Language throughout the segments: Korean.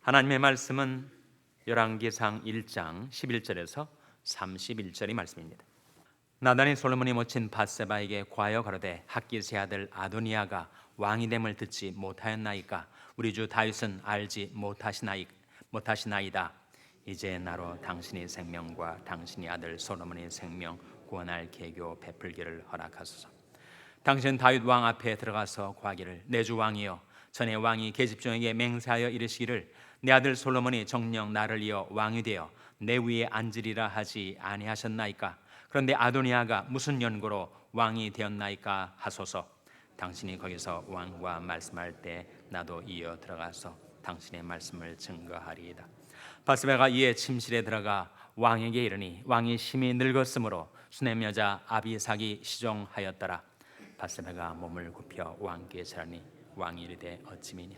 하나님의 말씀은 열왕기상 1장 11절에서 31절의 말씀입니다. 나단이 솔로몬이 모친 밧세바에게 과여 가로되 학깃의 아들 아도니아가 왕이 됨을 듣지 못하였나이까? 우리 주 다윗은 알지 못하시나이다. 이제 나로 당신의 생명과 당신의 아들 솔로몬의 생명 구원할 계교 베풀기를 허락하소서. 당신 다윗 왕 앞에 들어가서 구하기를, 내 주 왕이여, 전에 왕이 계집종에게 맹세하여 이르시기를 내 아들 솔로몬이 정녕 나를 이어 왕이 되어 내 위에 앉으리라 하지 아니하셨나이까? 그런데 아도니아가 무슨 연고로 왕이 되었나이까 하소서. 당신이 거기서 왕과 말씀할 때 나도 이어 들어가서 당신의 말씀을 증거하리이다. 밧세바가 이에 침실에 들어가 왕에게 이르니 왕이 심히 늙었으므로 수냄 여자 아비삭이 시종하였더라. 밧세바가 몸을 굽혀 왕께 절하니 왕이 이르되 어찌미냐?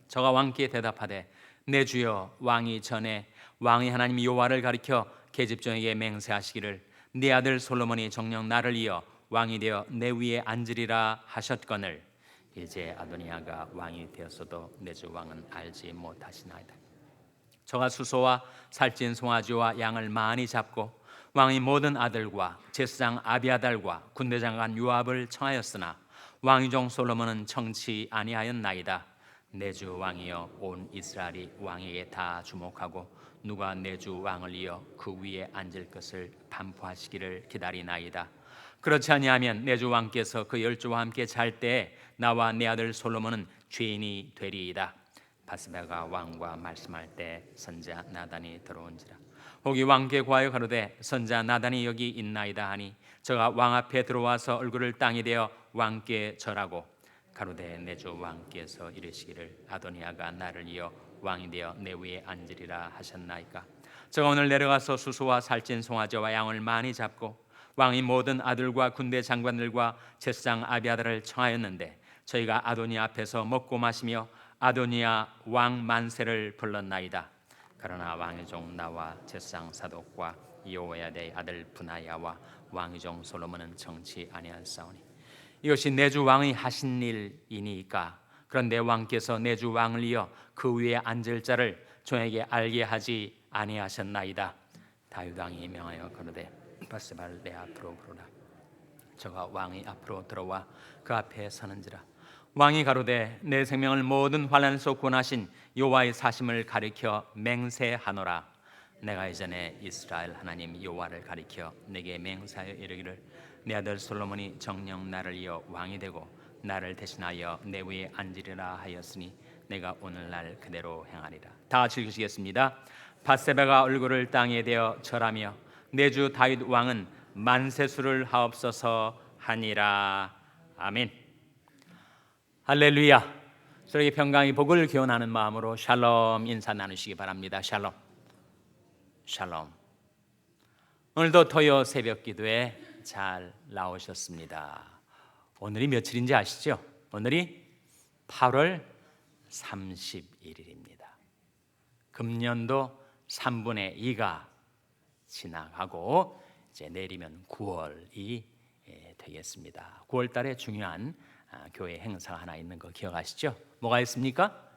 저가 왕께 대답하되 내 주여, 왕이 전에 왕의 하나님 여호와를 가리켜 계집종에게 맹세하시기를 네 아들 솔로몬이 정녕 나를 이어 왕이 되어 내 위에 앉으리라 하셨거늘 이제 아도니아가 왕이 되었어도 내 주 왕은 알지 못하시나이다. 저가 수소와 살찐 송아지와 양을 많이 잡고 왕의 모든 아들과 제사장 아비아달과 군대장관 요압을 청하였으나 왕의 종 솔로몬은 청치 아니하였나이다. 내 주 왕이여, 온 이스라엘이 왕에게 다 주목하고 누가 내 주 왕을 이어 그 위에 앉을 것을 반포하시기를 기다리나이다. 그렇지 아니하면 내 주 왕께서 그 열조와 함께 잘 때에 나와 내 아들 솔로몬은 죄인이 되리이다. 밧세바가 왕과 말씀할 때 선자 나단이 들어온지라. 혹이 왕께 구하여 가로되 선자 나단이 여기 있나이다 하니 저가 왕 앞에 들어와서 얼굴을 땅에 대어 왕께 절하고 가로되 내 주 왕께서 이르시기를 아도니아가 나를 이어 왕이 되어 내 위에 앉으리라 하셨나이까? 저가 오늘 내려가서 수소와 살찐 송아지와 양을 많이 잡고 왕의 모든 아들과 군대 장관들과 제사장 아비아달을 청하였는데 저희가 아도니아 앞에서 먹고 마시며 아도니아 왕 만세를 불렀나이다. 그러나 왕의 종 나와 제사장 사독과 여호야다의 아들 브나야와 왕의 종 솔로몬은 청치 아니하였사오니 이것이 내 주 왕의 하신 일이니까. 그런데 왕께서 내 주 왕을 이어 그 위에 앉을 자를 종에게 알게 하지 아니하셨나이다. 다윗 왕이 명하여 가로되 밧세바를 내 앞으로 부르라. 저가 왕의 앞으로 들어와 그 앞에 서는지라. 왕이 가로되 내 생명을 모든 환난에서 구원하신 여호와의 사심을 가리켜 맹세하노라. 내가 이전에 이스라엘 하나님 여호와를 가리켜 내게 맹세하여 이르기를 내 아들 솔로몬이 정녕 나를 이어 왕이 되고 나를 대신하여 내 위에 앉으리라 하였으니 내가 오늘날 그대로 행하리라. 다 같이 읽으시겠습니다. 밧세바가 얼굴을 땅에 대어 절하며 내 주 다윗 왕은 만세수를 하옵소서 하니라. 아멘. 할렐루야. 저에게 평강의 복을 기원하는 마음으로 샬롬 인사 나누시기 바랍니다. 샬롬. 샬롬. 오늘도 토요 새벽 기도에 잘 나오셨습니다. 오늘이 며칠인지 아시죠? 오늘이 8월 31일입니다. 금년도 3분의 2가 지나가고 이제 내일이면 9월이 되겠습니다. 9월 달에 중요한 교회 행사가 하나 있는 거 기억하시죠? 뭐가 있습니까?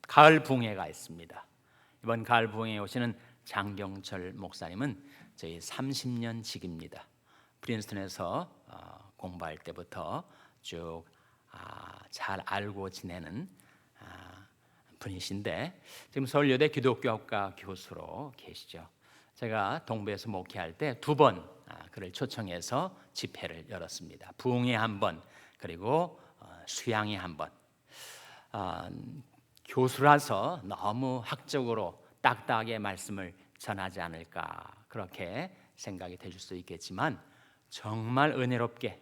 가을 부흥회가 있습니다. 이번 가을 부흥회에 오시는 장경철 목사님은 저희 30년 직입니다. 프린스턴에서 공부할 때부터 쭉 잘 알고 지내는 분이신데 지금 서울여대 기독교학과 교수로 계시죠. 제가 동부에서 목회할 때 2번 그를 초청해서 집회를 열었습니다. 부흥회 1번, 그리고 수양회 1번. 교수라서 너무 학적으로 딱딱하게 말씀을 전하지 않을까 그렇게 생각이 되실 수 있겠지만 정말 은혜롭게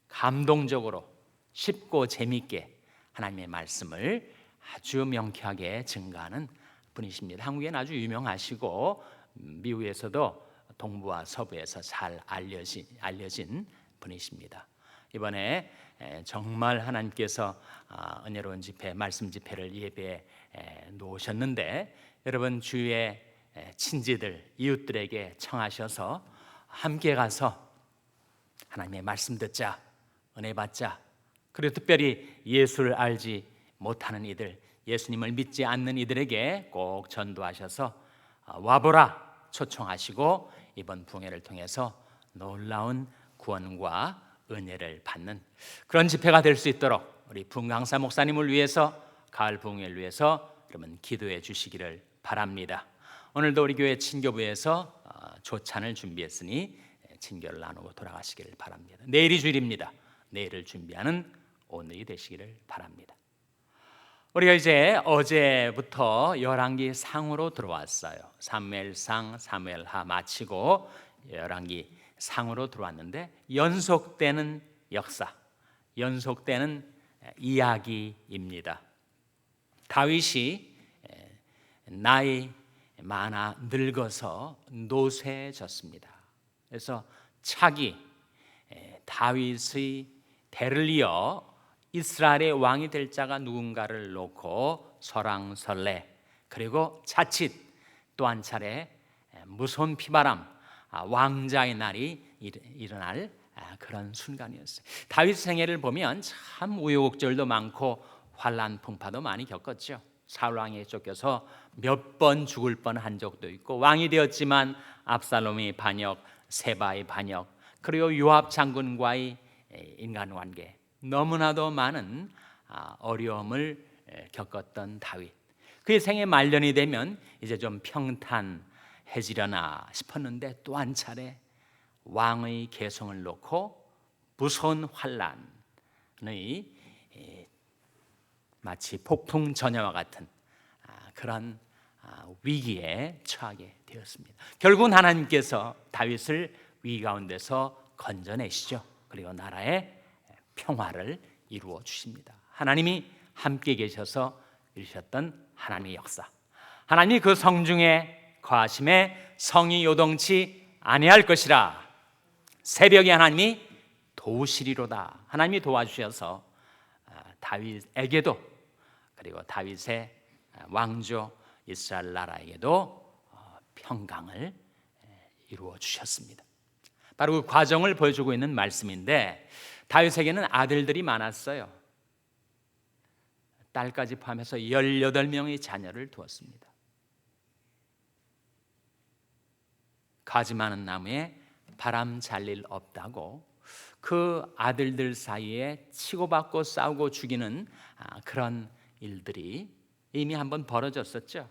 감동적으로 쉽고 재미있게 하나님의 말씀을 아주 명쾌하게 증거하는 분이십니다. 한국에는 아주 유명하시고 미국에서도 동부와 서부에서 잘 알려진 분이십니다. 이번에 정말 하나님께서 은혜로운 집회, 말씀 집회를 예배에 놓으셨는데 여러분 주위의 친지들, 이웃들에게 청하셔서 함께 가서 하나님의 말씀 듣자, 은혜 받자. 그리고 특별히 예수를 알지 못하는 이들, 예수님을 믿지 않는 이들에게 꼭 전도하셔서 와보라 초청하시고 이번 부흥회를 통해서 놀라운 구원과 은혜를 받는 그런 집회가 될 수 있도록 우리 부흥강사 목사님을 위해서 가을 부흥회를 위해서 여러분 기도해 주시기를 바랍니다. 오늘도 우리 교회 친교부에서 조찬을 준비했으니 친교를 나누고 돌아가시기를 바랍니다. 내일이 주일입니다. 내일을 준비하는 오늘이 되시기를 바랍니다. 우리가 이제 어제부터 열왕기 상으로 들어왔어요. 사무엘상, 사무엘하 마치고 열왕기 상으로 들어왔는데 연속되는 역사, 연속되는 이야기입니다. 다윗이 나이 많아 늙어서 노쇠해졌습니다. 그래서 차기 다윗의 대를 이어 이스라엘의 왕이 될 자가 누군가를 놓고 설왕설래, 그리고 자칫 또 한 차례 무서운 피바람, 왕자의 날이 일어날 그런 순간이었어요. 다윗 생애를 보면 참 우여곡절도 많고 환난 풍파도 많이 겪었죠. 사울 왕에게 쫓겨서 몇 번 죽을 뻔한 적도 있고, 왕이 되었지만 압살롬의 반역, 세바의 반역, 그리고 요압 장군과의 인간관계, 너무나도 많은 어려움을 겪었던 다윗. 그의 생애 말년이 되면 이제 좀 평탄해지려나 싶었는데 또 한 차례 왕의 계성을 놓고 무서운 환란의 마치 폭풍 전야와 같은 그런 위기에 처하게 되었습니다. 결국은 하나님께서 다윗을 위기 가운데서 건져내시죠. 그리고 나라의 평화를 이루어 주십니다. 하나님이 함께 계셔서 이루셨던 하나님의 역사, 하나님이 그 성중에 거하심에 성이 요동치 아니할 것이라. 새벽에 하나님이 도우시리로다. 하나님이 도와주셔서 다윗에게도, 그리고 다윗의 왕조 이스라엘 나라에게도 평강을 이루어 주셨습니다. 바로 그 과정을 보여주고 있는 말씀인데, 다윗에게는 아들들이 많았어요. 딸까지 포함해서 18명의 자녀를 두었습니다. 가지 많은 나무에 바람 잘 일 없다고 그 아들들 사이에 치고받고 싸우고 죽이는 그런 일들이 이미 한번 벌어졌었죠.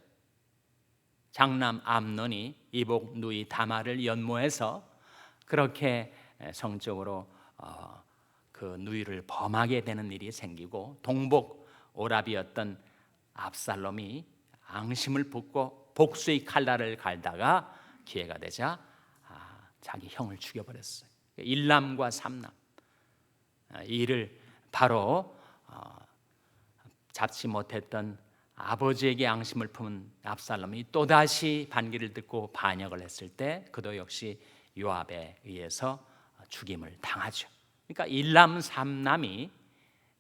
장남 암논이 이복 누이 다말을 연모해서 그렇게 성적으로 그 누이를 범하게 되는 일이 생기고, 동복 오라비였던 압살롬이 앙심을 붓고 복수의 칼날을 갈다가 기회가 되자 자기 형을 죽여버렸어요. 일남과 삼남, 이를 바로 잡지 못했던 아버지에게 앙심을 품은 압살롬이 또다시 반기를 듣고 반역을 했을 때 그도 역시 요압에 의해서 죽임을 당하죠. 그러니까 일남 삼남이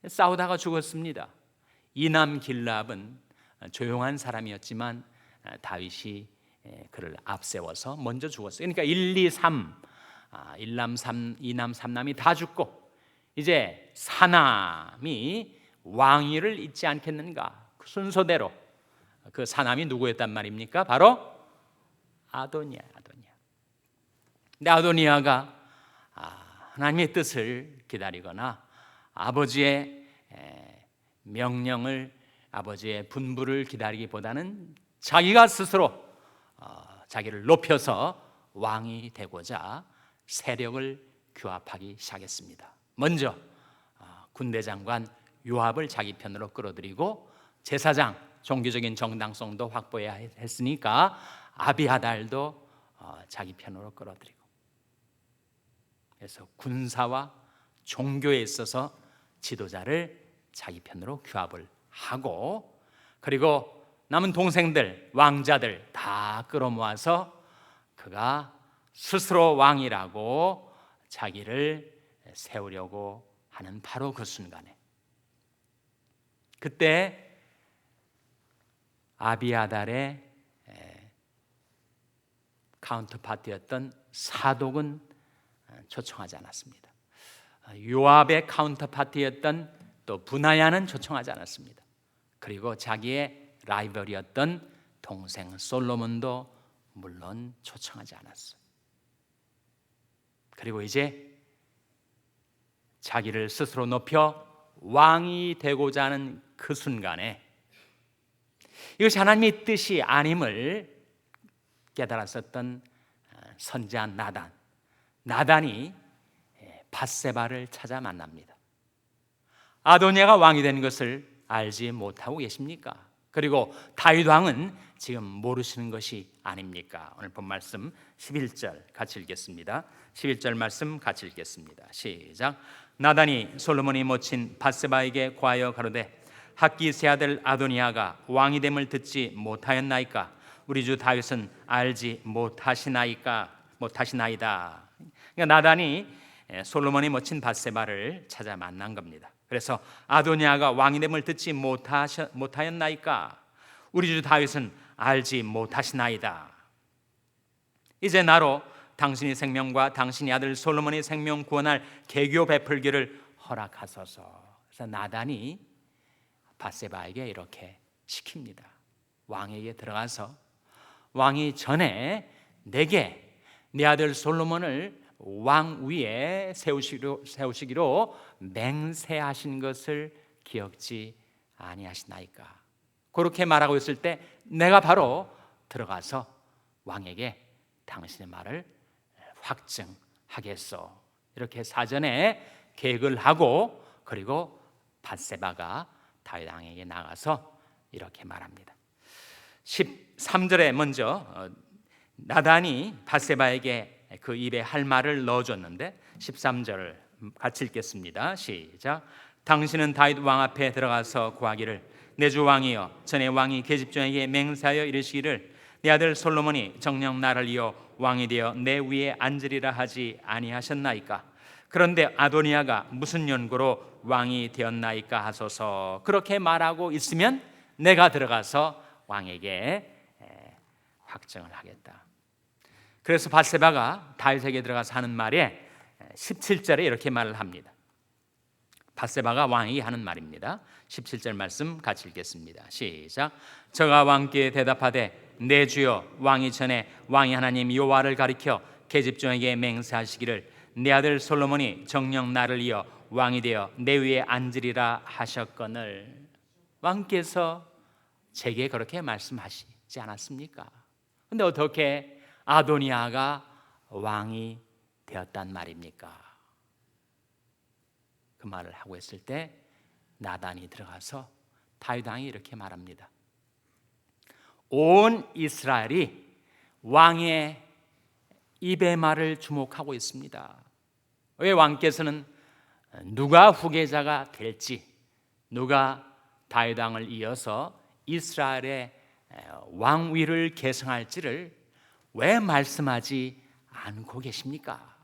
싸우다가 죽었습니다. 이남 길랍은 조용한 사람이었지만 다윗이 그를 앞세워서 먼저 죽었어요. 그러니까 1, 2, 3, 일남 3, 이남 삼남이 다 죽고 이제 사남이 왕위를 잇지 않겠는가. 그 순서대로 그 사남이 누구였단 말입니까? 바로 아도니아. 근데 아도니아가 하나님의 뜻을 기다리거나 아버지의 명령을, 아버지의 분부를 기다리기보다는 자기가 스스로 자기를 높여서 왕이 되고자 세력을 규합하기 시작했습니다. 먼저 군대장관 요압을 자기 편으로 끌어들이고, 제사장, 종교적인 정당성도 확보해야 했으니까 아비아달도 자기 편으로 끌어들이고, 그래서 군사와 종교에 있어서 지도자를 자기 편으로 규합을 하고, 그리고 남은 동생들, 왕자들 다 끌어모아서 그가 스스로 왕이라고 자기를 세우려고 하는 바로 그 순간에, 그때 아비아달의 카운터파트였던 사독은 초청하지 않았습니다. 요압의 카운터파트였던 또 분하야는 초청하지 않았습니다. 그리고 자기의 라이벌이었던 동생 솔로몬도 물론 초청하지 않았어요. 그리고 이제 자기를 스스로 높여 왕이 되고자 하는 그 순간에 이것이 하나님의 뜻이 아님을 깨달았었던 선지자 나단이 밧세바를 찾아 만납니다. 아도니아가 왕이 된 것을 알지 못하고 계십니까? 그리고 다윗 왕은 지금 모르시는 것이 아닙니까? 오늘 본 말씀 11절 같이 읽겠습니다. 11절 말씀 같이 읽겠습니다. 시작. 나단이 솔로몬이 모친 밧세바에게 구하여 가로되 학기 세 아들 아도니아가 왕이 됨을 듣지 못하였나이까? 우리 주 다윗은 알지 못하시나이다. 그러니까 나단이 솔로몬이 모친 밧세바를 찾아 만난 겁니다. 그래서 아도니아가 왕이 됨을 듣지 못하였나이까? 우리 주 다윗은 알지 못하시나이다. 이제 나로 당신의 생명과 당신의 아들 솔로몬의 생명 구원할 계교 베풀기를 허락하소서. 그래서 나단이 밧세바에게 이렇게 시킵니다. 왕에게 들어가서 왕이 전에 내게 내 아들 솔로몬을 왕 위에 세우시기로 맹세하신 것을 기억지 아니하시나이까? 그렇게 말하고 있을 때 내가 바로 들어가서 왕에게 당신의 말을 확증하겠소. 이렇게 사전에 계획을 하고 그리고 밧세바가 다윗 왕에게 나가서 이렇게 말합니다. 13절에 먼저 나단이 밧세바에게 그 입에 할 말을 넣어줬는데 13절을 같이 읽겠습니다. 시작. 당신은 다윗 왕 앞에 들어가서 구하기를 내 주 왕이여 전에 왕이 계집종에게 맹세하여 이르시기를 내 아들 솔로몬이 정녕 나를 이어 왕이 되어 내 위에 앉으리라 하지 아니하셨나이까? 그런데 아도니아가 무슨 연고로 왕이 되었나이까 하소서. 그렇게 말하고 있으면 내가 들어가서 왕에게 확정을 하겠다. 그래서 밧세바가 다윗에게 들어가서 하는 말에 17절에 이렇게 말을 합니다. 밧세바가 왕이 하는 말입니다. 17절 말씀 같이 읽겠습니다. 시작. 저가 왕께 대답하되 내 주여 왕이 전에 왕이 하나님 여호와를 가리켜 계집종에게 맹세하시기를 내 아들 솔로몬이 정녕 나를 이어 왕이 되어 내 위에 앉으리라 하셨거늘. 왕께서 제게 그렇게 말씀하시지 않았습니까? 근데 어떻게 아도니아가 왕이 되었단 말입니까? 그 말을 하고 있을 때 나단이 들어가서 다윗 왕이 이렇게 말합니다. 온 이스라엘이 왕의 입의 말을 주목하고 있습니다. 왜 왕께서는 누가 후계자가 될지, 누가 다윗 왕을 이어서 이스라엘의 왕위를 계승할지를 왜 말씀하지 않고 계십니까?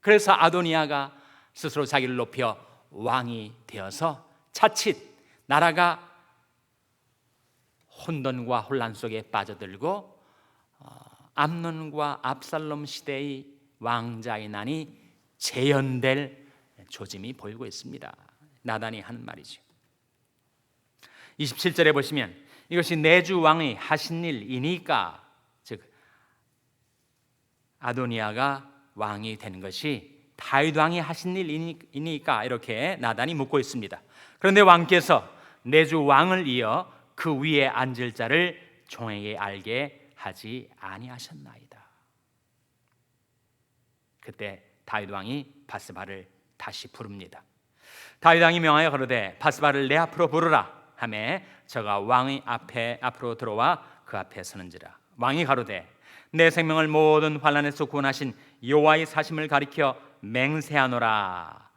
그래서 아도니아가 스스로 자기를 높여 왕이 되어서 자칫 나라가 혼돈과 혼란 속에 빠져들고 암논과 압살롬 시대의 왕자의 난이 재현될 조짐이 보이고 있습니다. 나단이 하는 말이죠. 27절에 보시면 이것이 내 주 왕이 하신 일이니까, 즉 아도니아가 왕이 되는 것이 다윗 왕이 하신 일이니까 이렇게 나단이 묻고 있습니다. 그런데 왕께서 내 주 왕을 이어 그 위에 앉을 자를 종에게 알게 하지 아니하셨나이다. 그때 다윗 왕이 밧세바를 다시 부릅니다. 다윗 왕이 명하여 가로되 밧세바를 내 앞으로 부르라 하매 저가 왕의 앞으로 들어와 그 앞에 서는지라. 왕이 가로되 내 생명을 모든 환난에서 구원하신 여호와의 사심을 가리켜 맹세하노라.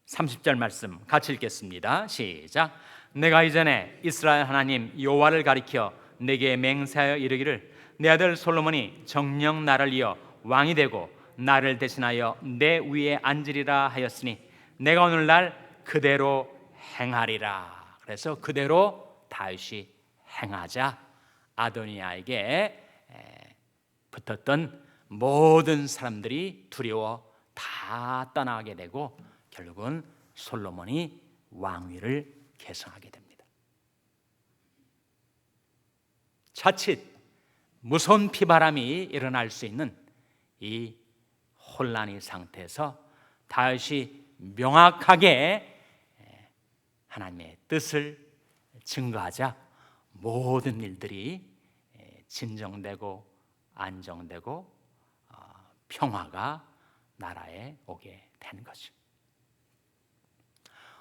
30절 말씀 같이 읽겠습니다. 시작. 내가 이전에 이스라엘 하나님 여호와를 가리켜 내게 맹세하여 이르기를 내 아들 솔로몬이 정녕 나를 이어 왕이 되고 나를 대신하여 내 위에 앉으리라 하였으니 내가 오늘날 그대로 행하리라. 그래서 그대로 다윗이 행하자 아도니아에게 붙었던 모든 사람들이 두려워 다 떠나게 되고 결국은 솔로몬이 왕위를 계승하게 됩니다. 자칫 무서운 비바람이 일어날 수 있는 이 혼란의 상태에서 다윗이 명확하게 하나님의 뜻을 증거하자 모든 일들이 진정되고 안정되고 평화가 나라에 오게 된 거죠.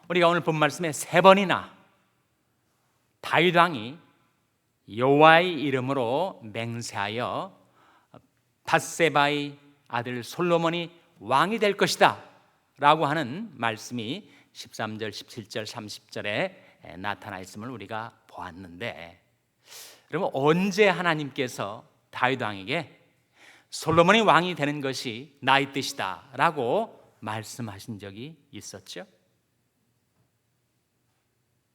우리가 오늘 본 말씀에 3번이나 다윗 왕이 여호와의 이름으로 맹세하여 밧세바의 아들 솔로몬이 왕이 될 것이다 라고 하는 말씀이 13절, 17절, 30절에 나타나 있음을 우리가 보았는데, 그러면 언제 하나님께서 다윗 왕에게 솔로몬이 왕이 되는 것이 나의 뜻이다 라고 말씀하신 적이 있었죠?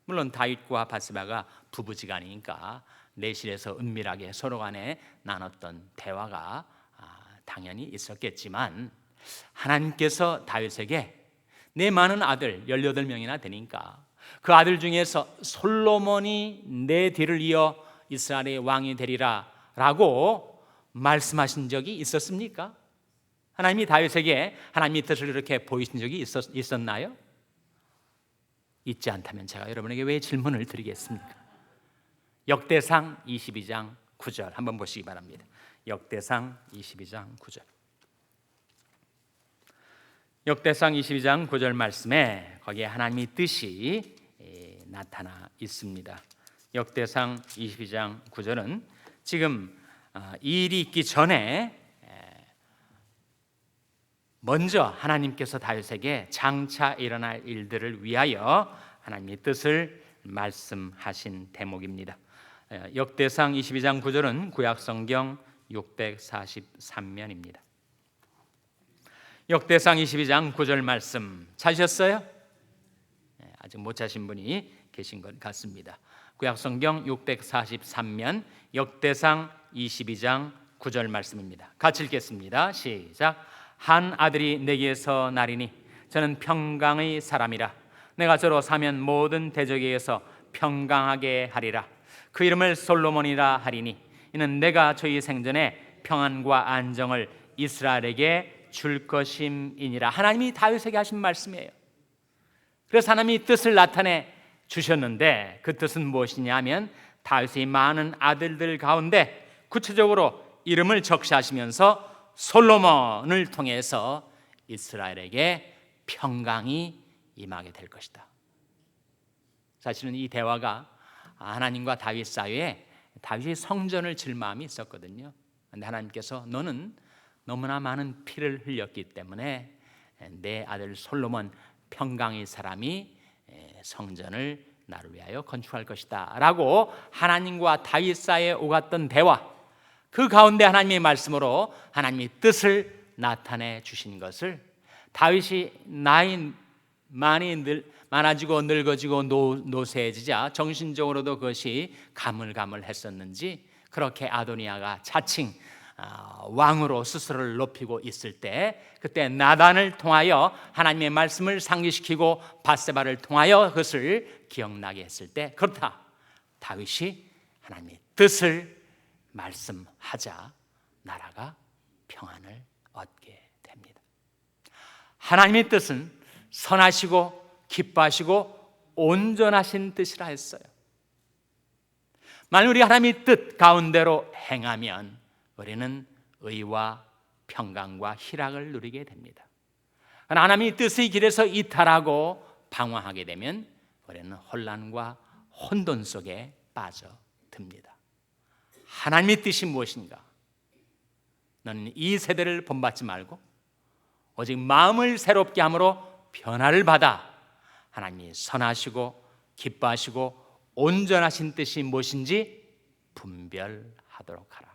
물론 다윗과 밧세바가 부부지간이니까 내실에서 은밀하게 서로 간에 나눴던 대화가 당연히 있었겠지만, 하나님께서 다윗에게 내 많은 아들 18명이나 되니까 그 아들 중에서 솔로몬이 내 뒤를 이어 이스라엘의 왕이 되리라 라고 말씀하신 적이 있었습니까? 하나님이 다윗에게 하나님의 뜻을 이렇게 보이신 적이 있었나요? 있지 않다면 제가 여러분에게 왜 질문을 드리겠습니까? 역대상 22장 9절 한번 보시기 바랍니다. 역대상 22장 9절. 역대상 22장 9절 말씀에 거기에 하나님의 뜻이 나타나 있습니다. 역대상 22장 9절은 지금 이 일이 있기 전에 먼저 하나님께서 다윗에게 장차 일어날 일들을 위하여 하나님의 뜻을 말씀하신 대목입니다. 역대상 22장 9절은 구약성경 643면입니다. 역대상 22장 9절 말씀 찾으셨어요? 아직 못 찾으신 분이 계신 것 같습니다. 구약성경 643면 역대상 22장 9절 말씀입니다. 같이 읽겠습니다. 시작. 한 아들이 내게서 나리니 저는 평강의 사람이라. 내가 저로 사면 모든 대적에게서 평강하게 하리라. 그 이름을 솔로몬이라 하리니 이는 내가 저희 생전에 평안과 안정을 이스라엘에게 줄 것임이니라. 하나님이 다윗에게 하신 말씀이에요. 그래서 하나님이 뜻을 나타내 주셨는데 그 뜻은 무엇이냐 하면 다윗의 많은 아들들 가운데 구체적으로 이름을 적시하시면서 솔로몬을 통해서 이스라엘에게 평강이 임하게 될 것이다. 사실은 이 대화가 하나님과 다윗 사이에 다윗이 성전을 질 마음이 있었거든요. 그런데 하나님께서 너는 너무나 많은 피를 흘렸기 때문에 내 아들 솔로몬 평강의 사람이 성전을 나를 위하여 건축할 것이다 라고 하나님과 다윗 사이에 오갔던 대화, 그 가운데 하나님의 말씀으로 하나님의 뜻을 나타내 주신 것을 다윗이 나이 많아지고 늙어지고 노쇠해지자 정신적으로도 그것이 가물가물했었는지 그렇게 아도니아가 자칭 왕으로 스스로를 높이고 있을 때 그때 나단을 통하여 하나님의 말씀을 상기시키고 밧세바를 통하여 그것을 기억나게 했을 때, 그렇다, 다윗이 하나님의 뜻을 말씀하자 나라가 평안을 얻게 됩니다. 하나님의 뜻은 선하시고 기뻐하시고 온전하신 뜻이라 했어요. 만약 우리 하나님의 뜻 가운데로 행하면 우리는 의와 평강과 희락을 누리게 됩니다. 하나님의 뜻의 길에서 이탈하고 방황하게 되면 우리는 혼란과 혼돈 속에 빠져듭니다. 하나님의 뜻이 무엇인가? 너는 이 세대를 본받지 말고 오직 마음을 새롭게 함으로 변화를 받아 하나님이 선하시고 기뻐하시고 온전하신 뜻이 무엇인지 분별하도록 하라.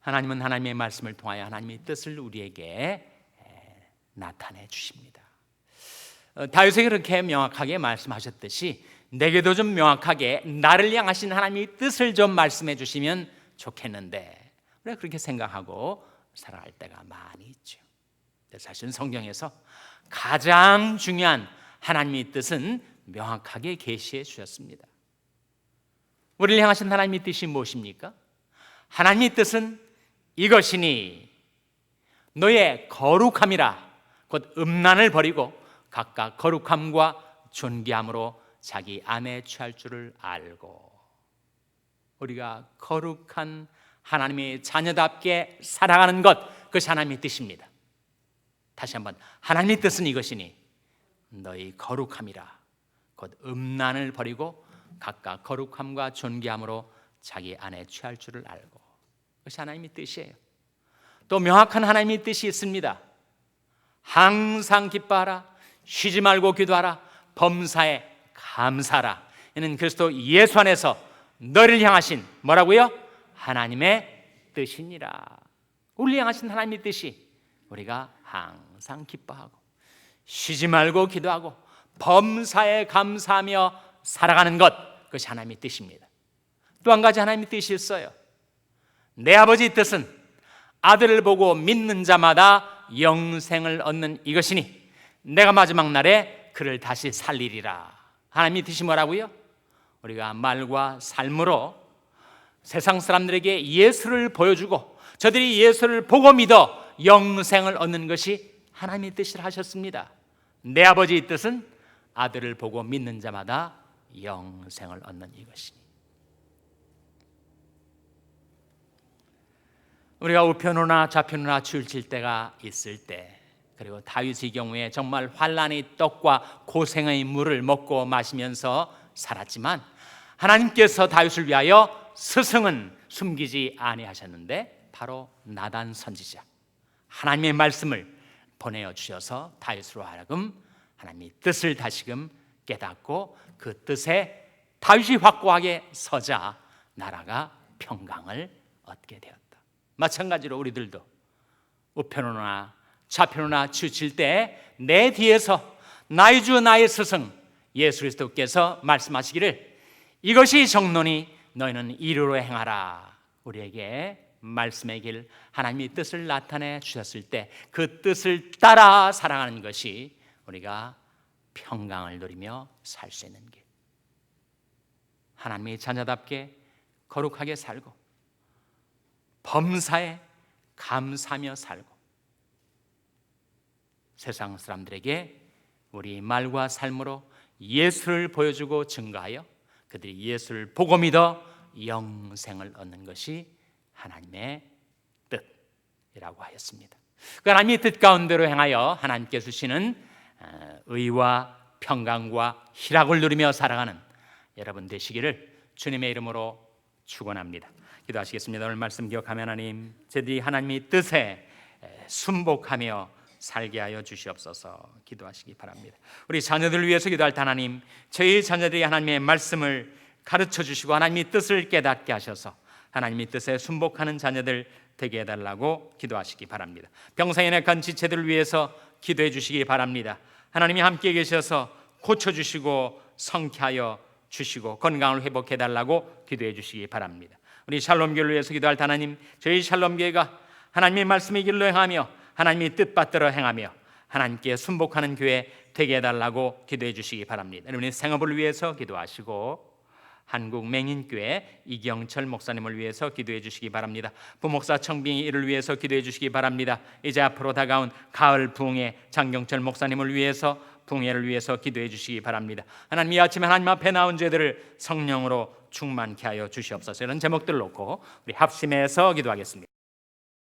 하나님은 하나님의 말씀을 통하여 하나님의 뜻을 우리에게 나타내 주십니다. 다윗에게 그렇게 명확하게 말씀하셨듯이 내게도 좀 명확하게 나를 향하신 하나님의 뜻을 좀 말씀해 주시면 좋겠는데 우리가 그렇게 생각하고 살아갈 때가 많이 있죠. 사실은 성경에서 가장 중요한 하나님의 뜻은 명확하게 계시해 주셨습니다. 우리를 향하신 하나님의 뜻이 무엇입니까? 하나님의 뜻은 이것이니 너의 거룩함이라. 곧 음란을 버리고 각각 거룩함과 존귀함으로 자기 안에 취할 줄을 알고, 우리가 거룩한 하나님의 자녀답게 살아가는 것, 그것이 하나님의 뜻입니다. 다시 한번, 하나님의 뜻은 이것이니 너희 거룩함이라. 곧 음란을 버리고 각각 거룩함과 존귀함으로 자기 안에 취할 줄을 알고. 그것이 하나님의 뜻이에요. 또 명확한 하나님의 뜻이 있습니다. 항상 기뻐하라, 쉬지 말고 기도하라, 범사에 감사하라. 이는 그리스도 예수 안에서 너를 향하신 뭐라고요? 하나님의 뜻이니라. 우리를 향하신 하나님의 뜻이 우리가 항상 기뻐하고 쉬지 말고 기도하고 범사에 감사하며 살아가는 것, 그것이 하나님의 뜻입니다. 또 한 가지 하나님의 뜻이 있어요. 내 아버지의 뜻은 아들을 보고 믿는 자마다 영생을 얻는 이것이니 내가 마지막 날에 그를 다시 살리리라. 하나님의 뜻이 뭐라고요? 우리가 말과 삶으로 세상 사람들에게 예수를 보여주고 저들이 예수를 보고 믿어 영생을 얻는 것이 하나님의 뜻이라 하셨습니다. 내 아버지의 뜻은 아들을 보고 믿는 자마다 영생을 얻는 이것이니. 우리가 우편으로나 좌편으로나 치우칠 때가 있을 때, 그리고 다윗의 경우에 정말 환난의 떡과 고생의 물을 먹고 마시면서 살았지만 하나님께서 다윗을 위하여 스승은 숨기지 아니하셨는데 바로 나단 선지자, 하나님의 말씀을 보내어 주셔서 다윗으로 하여금 하나님의 뜻을 다시금 깨닫고 그 뜻에 다윗이 확고하게 서자 나라가 평강을 얻게 되었다. 마찬가지로 우리들도 우편으로나 좌편으로나 치우칠 때 내 뒤에서 나의 주 나의 스승 예수 그리스도께서 말씀하시기를 이것이 정론이 너희는 이루로 행하라. 우리에게 말씀의 길, 하나님의 뜻을 나타내 주셨을 때 그 뜻을 따라 살아가는 것이 우리가 평강을 누리며 살 수 있는 길, 하나님의 자녀답게 거룩하게 살고 범사에 감사하며 살고 세상 사람들에게 우리 말과 삶으로 예수를 보여주고 증거하여 그들이 예수를 보고 믿어 영생을 얻는 것이 하나님의 뜻이라고 하였습니다. 그 하나님의 뜻 가운데로 행하여 하나님께 주시는 의와 평강과 희락을 누리며 살아가는 여러분 되시기를 주님의 이름으로 축원합니다. 기도하시겠습니다. 오늘 말씀 기억하며 하나님, 저희들이 하나님의 뜻에 순복하며 살게 하여 주시옵소서. 기도하시기 바랍니다. 우리 자녀들을 위해서 기도할 때 하나님, 저희 자녀들이 하나님의 말씀을 가르쳐 주시고 하나님의 뜻을 깨닫게 하셔서 하나님의 뜻에 순복하는 자녀들 되게 해달라고 기도하시기 바랍니다. 병상에 내간 지체들을 위해서 기도해 주시기 바랍니다. 하나님이 함께 계셔서 고쳐주시고 성쾌하여 주시고 건강을 회복해 달라고 기도해 주시기 바랍니다. 우리 샬롬교회를 위해서 기도할 때 하나님, 저희 샬롬교회가 하나님의 말씀의 길로 행하며 하나님의 뜻받들어 행하며 하나님께 순복하는 교회 되게 해달라고 기도해 주시기 바랍니다. 여러분의 생업을 위해서 기도하시고 한국 맹인교회 이경철 목사님을 위해서 기도해 주시기 바랍니다. 부목사 청빙이 이를 위해서 기도해 주시기 바랍니다. 이제 앞으로 다가온 가을 부흥회 장경철 목사님을 위해서 부흥회를 위해서 기도해 주시기 바랍니다. 하나님, 이 아침에 하나님 앞에 나온 죄들을 성령으로 충만케 하여 주시옵소서. 이런 제목들 놓고 우리 합심해서 기도하겠습니다.